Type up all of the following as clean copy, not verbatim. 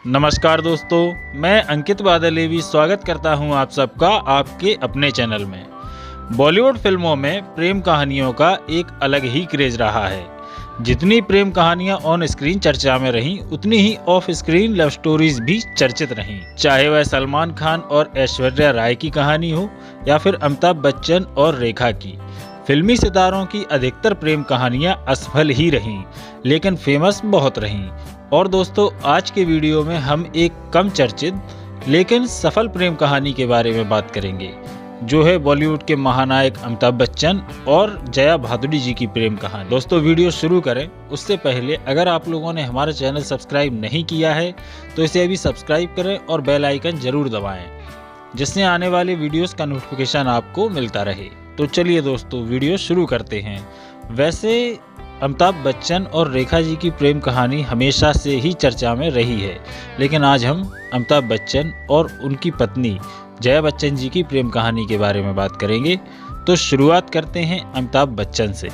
नमस्कार दोस्तों, मैं अंकित बादलेवी स्वागत करता हूं आप सबका आपके अपने चैनल में। बॉलीवुड फिल्मों में प्रेम कहानियों का एक अलग ही क्रेज रहा है। जितनी प्रेम कहानियां ऑन स्क्रीन चर्चा में रहीं, उतनी ही ऑफ स्क्रीन लव स्टोरीज भी चर्चित रहीं। चाहे वह सलमान खान और ऐश्वर्या राय की कहानी हो या फिर अमिताभ बच्चन और रेखा की। फिल्मी सितारों की अधिकतर प्रेम कहानियां असफल ही रहीं, लेकिन फेमस बहुत रहीं। और दोस्तों, आज के वीडियो में हम एक कम चर्चित लेकिन सफल प्रेम कहानी के बारे में बात करेंगे, जो है बॉलीवुड के महानायक अमिताभ बच्चन और जया भादुड़ी जी की प्रेम कहानी। दोस्तों, वीडियो शुरू करें उससे पहले अगर आप लोगों ने हमारा चैनल सब्सक्राइब नहीं किया है तो इसे अभी सब्सक्राइब करें और बेल आइकन जरूर दबाएं, जिससे आने वाले वीडियोस का नोटिफिकेशन आपको मिलता रहे। तो चलिए दोस्तों, वीडियो शुरू करते हैं। वैसे अमिताभ बच्चन और रेखा जी की प्रेम कहानी हमेशा से ही चर्चा में रही है, लेकिन आज हम अमिताभ बच्चन और उनकी पत्नी जया बच्चन जी की प्रेम कहानी के बारे में बात करेंगे। तो शुरुआत करते हैं अमिताभ बच्चन से।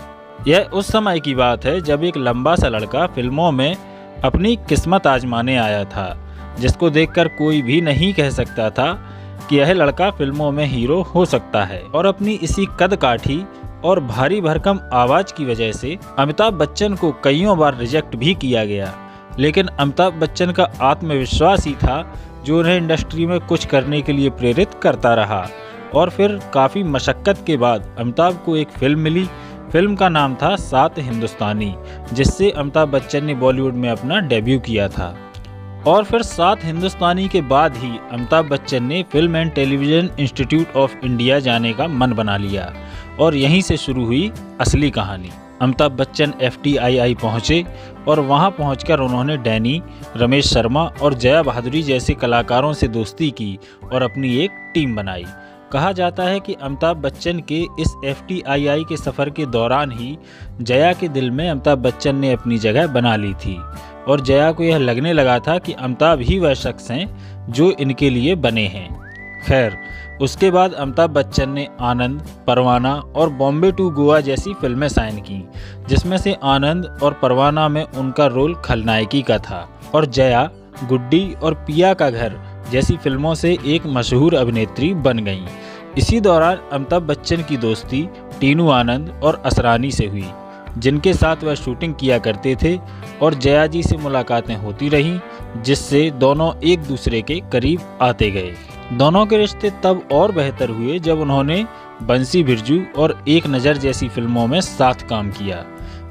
यह उस समय की बात है जब एक लंबा सा लड़का फिल्मों में अपनी किस्मत आजमाने आया था, जिसको देखकर कोई भी नहीं कह सकता था कि यह लड़का फिल्मों में हीरो हो सकता है। और अपनी इसी कद काठी और भारी भरकम आवाज़ की वजह से अमिताभ बच्चन को कईयों बार रिजेक्ट भी किया गया, लेकिन अमिताभ बच्चन का आत्मविश्वास ही था जो उन्हें इंडस्ट्री में कुछ करने के लिए प्रेरित करता रहा। और फिर काफ़ी मशक्क़त के बाद अमिताभ को एक फिल्म मिली। फिल्म का नाम था सात हिंदुस्तानी, जिससे अमिताभ बच्चन ने बॉलीवुड में अपना डेब्यू किया था। और फिर सात हिंदुस्तानी के बाद ही अमिताभ बच्चन ने film and television institute of India जाने का मन बना लिया, और यहीं से शुरू हुई असली कहानी। अमिताभ बच्चन FTII पहुंचे और वहां पहुंचकर उन्होंने डैनी, रमेश शर्मा और जया भादुड़ी जैसे कलाकारों से दोस्ती की और अपनी एक टीम बनाई। कहा जाता है कि अमिताभ बच्चन के इस FTII के सफ़र के दौरान ही जया के दिल में अमिताभ बच्चन ने अपनी जगह बना ली थी, और जया को यह लगने लगा था कि अमिताभ ही वह शख्स हैं जो इनके लिए बने हैं। खैर, उसके बाद अमिताभ बच्चन ने आनंद, परवाना और बॉम्बे टू गोवा जैसी फिल्में साइन की, जिसमें से आनंद और परवाना में उनका रोल खलनायकी का था, और जया गुड्डी और पिया का घर जैसी फिल्मों से एक मशहूर अभिनेत्री बन गईं। इसी दौरान अमिताभ बच्चन की दोस्ती टीनू आनंद और असरानी से हुई, जिनके साथ वह शूटिंग किया करते थे, और जया जी से मुलाकातें होती रहीं, जिससे दोनों एक दूसरे के करीब आते गए। दोनों के रिश्ते तब और बेहतर हुए जब उन्होंने बंसी बिरजू और एक नज़र जैसी फिल्मों में साथ काम किया,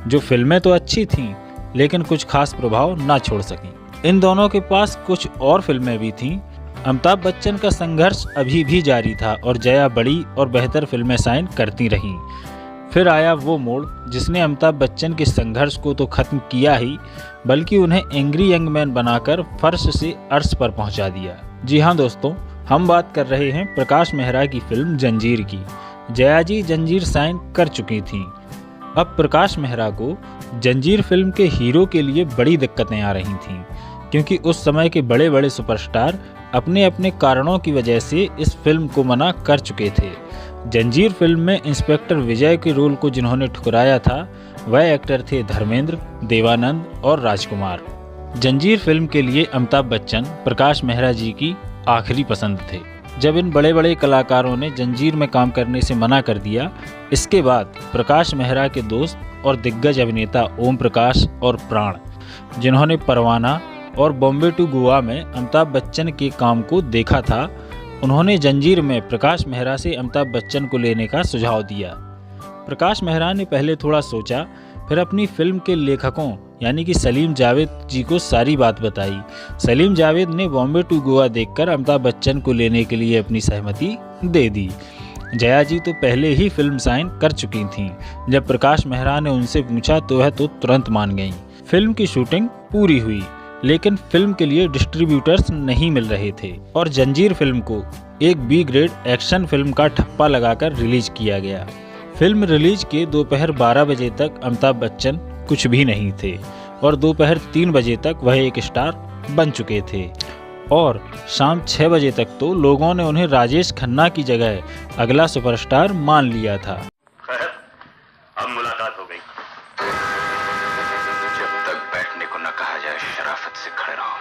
जो फिल्में तो अच्छी थीं लेकिन कुछ खास प्रभाव ना छोड़ सकीं। इन दोनों के पास कुछ और फिल्में भी थीं। अमिताभ बच्चन का संघर्ष अभी भी जारी था और जया बड़ी और बेहतर फिल्में साइन करती रहीं। फिर आया वो मोड़ जिसने अमिताभ बच्चन के संघर्ष को तो खत्म किया ही, बल्कि उन्हें एंग्री यंग मैन बनाकर फर्श से अर्श पर पहुंचा दिया। जी हाँ दोस्तों, हम बात कर रहे हैं प्रकाश मेहरा की फिल्म जंजीर की। जया जी जंजीर साइन कर चुकी थीं। अब प्रकाश मेहरा को जंजीर फिल्म के हीरो के लिए बड़ी दिक्कतें आ रही थीं, क्योंकि उस समय के बड़े बड़े सुपरस्टार अपने अपने कारणों की वजह से इस फिल्म को मना कर चुके थे। जंजीर फिल्म में इंस्पेक्टर विजय के रोल को जिन्होंने ठुकराया था, वह एक्टर थे धर्मेंद्र, देवानंद और राजकुमार। जंजीर फिल्म के लिए अमिताभ बच्चन प्रकाश मेहरा जी की आखिरी पसंद थे। जब इन बड़े बड़े कलाकारों ने जंजीर में काम करने से मना कर दिया, इसके बाद प्रकाश मेहरा के दोस्त और दिग्गज अभिनेता ओम प्रकाश और प्राण, जिन्होंने परवाना और बॉम्बे टू गोवा में अमिताभ बच्चन के काम को देखा था, उन्होंने जंजीर में प्रकाश मेहरा से अमिताभ बच्चन को लेने का सुझाव दिया। प्रकाश मेहरा ने पहले थोड़ा सोचा, फिर अपनी फिल्म के लेखकों यानी कि सलीम जावेद जी को सारी बात बताई। सलीम जावेद ने बॉम्बे टू गोवा देखकर अमिताभ बच्चन को लेने के लिए अपनी सहमति दे दी। जया जी तो पहले ही फिल्म साइन कर चुकी थीं। जब प्रकाश मेहरा ने उनसे पूछा तो वह तो तुरंत मान गईं। फिल्म की शूटिंग पूरी हुई, लेकिन फिल्म के लिए डिस्ट्रीब्यूटर्स नहीं मिल रहे थे, और जंजीर फिल्म को एक B ग्रेड एक्शन फिल्म का ठप्पा लगाकर रिलीज किया गया। फिल्म रिलीज के दोपहर 12 बजे तक अमिताभ बच्चन कुछ भी नहीं थे, और दोपहर 3 बजे तक वह एक स्टार बन चुके थे, और शाम 6 बजे तक तो लोगों ने उन्हें राजेश खन्ना की जगह अगला सुपरस्टार मान लिया था। अब मुलाकात हो गई। जब तक बैठने को न कहा जाए, शराफत से खड़े रहो।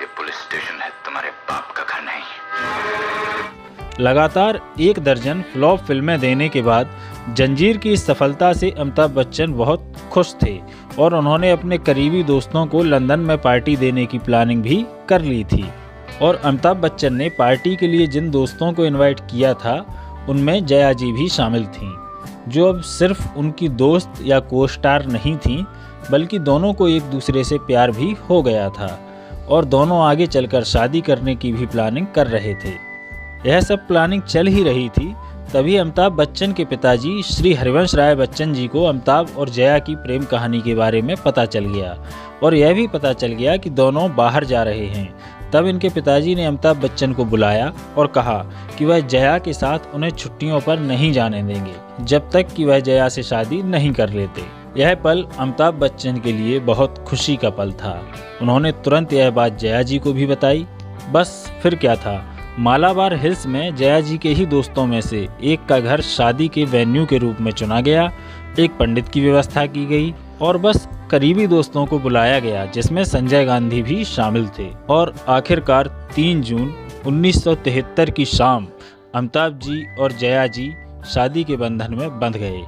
ये पुलिस स्टेशन है, तुम्हारे बाप का घर नहीं। लगातार 1 दर्जन फ्लॉप फिल्में देने के बाद जंजीर की इस सफलता से अमिताभ बच्चन बहुत खुश थे और उन्होंने अपने करीबी दोस्तों को लंदन में पार्टी देने की प्लानिंग भी कर ली थी। और अमिताभ बच्चन ने पार्टी के लिए जिन दोस्तों को इनवाइट किया था उनमें जया जी भी शामिल थीं, जो अब सिर्फ उनकी दोस्त या को स्टार नहीं थीं, बल्कि दोनों को एक दूसरे से प्यार भी हो गया था और दोनों आगे चलकर शादी करने की भी प्लानिंग कर रहे थे। यह सब प्लानिंग चल ही रही थी, तभी अमिताभ बच्चन के पिताजी श्री हरिवंश राय बच्चन जी को अमिताभ और जया की प्रेम कहानी के बारे में पता चल गया और यह भी पता चल गया कि दोनों बाहर जा रहे हैं। तब इनके पिताजी ने अमिताभ बच्चन को बुलाया और कहा कि वह जया के साथ उन्हें छुट्टियों पर नहीं जाने देंगे जब तक कि वह जया से शादी नहीं कर लेते। यह पल अमिताभ बच्चन के लिए बहुत खुशी का पल था। उन्होंने तुरंत यह बात जया जी को भी बताई। बस फिर क्या था, मालाबार हिल्स में जया जी के ही दोस्तों में से एक का घर शादी के वेन्यू के रूप में चुना गया, एक पंडित की व्यवस्था की गई और बस करीबी दोस्तों को बुलाया गया, जिसमें संजय गांधी भी शामिल थे। और आखिरकार 3 जून 1973 की शाम अमिताभ जी और जया जी शादी के बंधन में बंध गए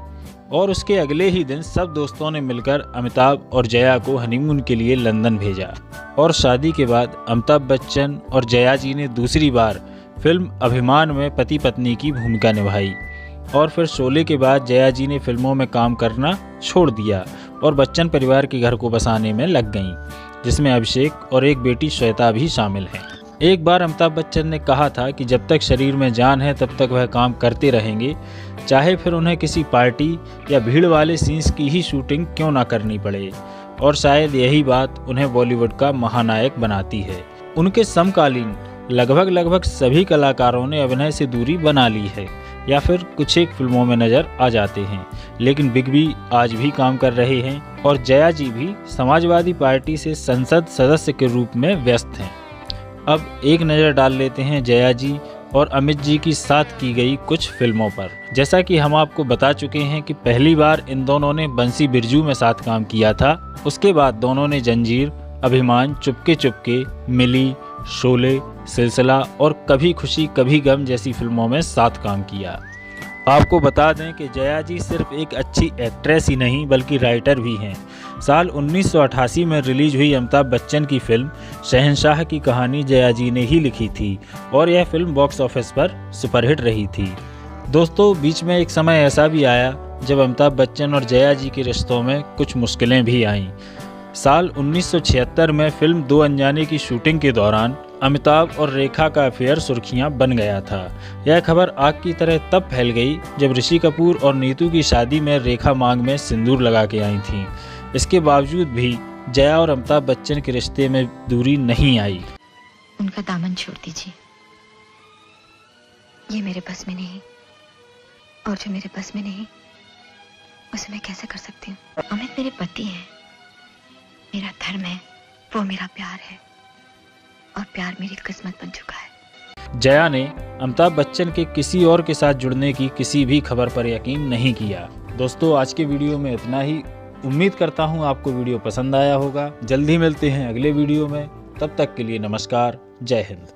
और उसके अगले ही दिन सब दोस्तों ने मिलकर अमिताभ और जया को हनीमून के लिए लंदन भेजा। और शादी के बाद अमिताभ बच्चन और जया जी ने दूसरी बार फिल्म अभिमान में पति पत्नी की भूमिका निभाई और फिर शोले के बाद जया जी ने फिल्मों में काम करना छोड़ दिया और बच्चन परिवार के घर को बसाने में लग गईं, जिसमें अभिषेक और एक बेटी श्वेता भी शामिल हैं। एक बार अमिताभ बच्चन ने कहा था कि जब तक शरीर में जान है तब तक वह काम करते रहेंगे, चाहे फिर उन्हें किसी पार्टी या भीड़ वाले सीन्स की ही शूटिंग क्यों ना करनी पड़े। और शायद यही बात उन्हें बॉलीवुड का महानायक बनाती है। उनके समकालीन लगभग सभी कलाकारों ने अभिनय से दूरी बना ली है या फिर कुछ एक फिल्मों में नजर आ जाते हैं, लेकिन बिग बी आज भी काम कर रहे हैं और जया जी भी समाजवादी पार्टी से संसद सदस्य के रूप में व्यस्त हैं। अब एक नज़र डाल लेते हैं जया जी और अमित जी की साथ की गई कुछ फिल्मों पर। जैसा कि हम आपको बता चुके हैं कि पहली बार इन दोनों ने बंसी बिरजू में साथ काम किया था। उसके बाद दोनों ने जंजीर, अभिमान, चुपके चुपके, मिली, शोले, सिलसिला और कभी खुशी कभी गम जैसी फिल्मों में साथ काम किया। आपको बता दें कि जया जी सिर्फ एक अच्छी एक्ट्रेस ही नहीं बल्कि राइटर भी हैं। साल 1988 में रिलीज हुई अमिताभ बच्चन की फिल्म शहंशाह की कहानी जया जी ने ही लिखी थी और यह फिल्म बॉक्स ऑफिस पर सुपरहिट रही थी। दोस्तों, बीच में एक समय ऐसा भी आया जब अमिताभ बच्चन और जया जी के रिश्तों में कुछ मुश्किलें भी आईं। साल 1976 में फिल्म दो अनजाने की शूटिंग के दौरान अमिताभ और रेखा का अफेयर सुर्खियां बन गया था। यह खबर आग की तरह तब फैल गई जब ऋषि कपूर और नीतू की शादी में रेखा मांग में सिंदूर लगा के आई थीं। इसके बावजूद भी जया और अमिताभ बच्चन के रिश्ते में दूरी नहीं आई। उनका दामन छोड़ दीजिए, ये मेरे बस में नहीं, और जो मेरे बस में नहीं उसे मैं कैसे कर सकती हूँ। अमित मेरे पति हैं, मेरा धर्म है, वो मेरा प्यार है और प्यार मेरी किस्मत बन चुका है। जया ने अमिताभ बच्चन के किसी और के साथ जुड़ने की किसी भी खबर पर यकीन नहीं किया। दोस्तों, आज के वीडियो में इतना ही। उम्मीद करता हूँ आपको वीडियो पसंद आया होगा। जल्दी मिलते हैं अगले वीडियो में, तब तक के लिए नमस्कार, जय हिंद।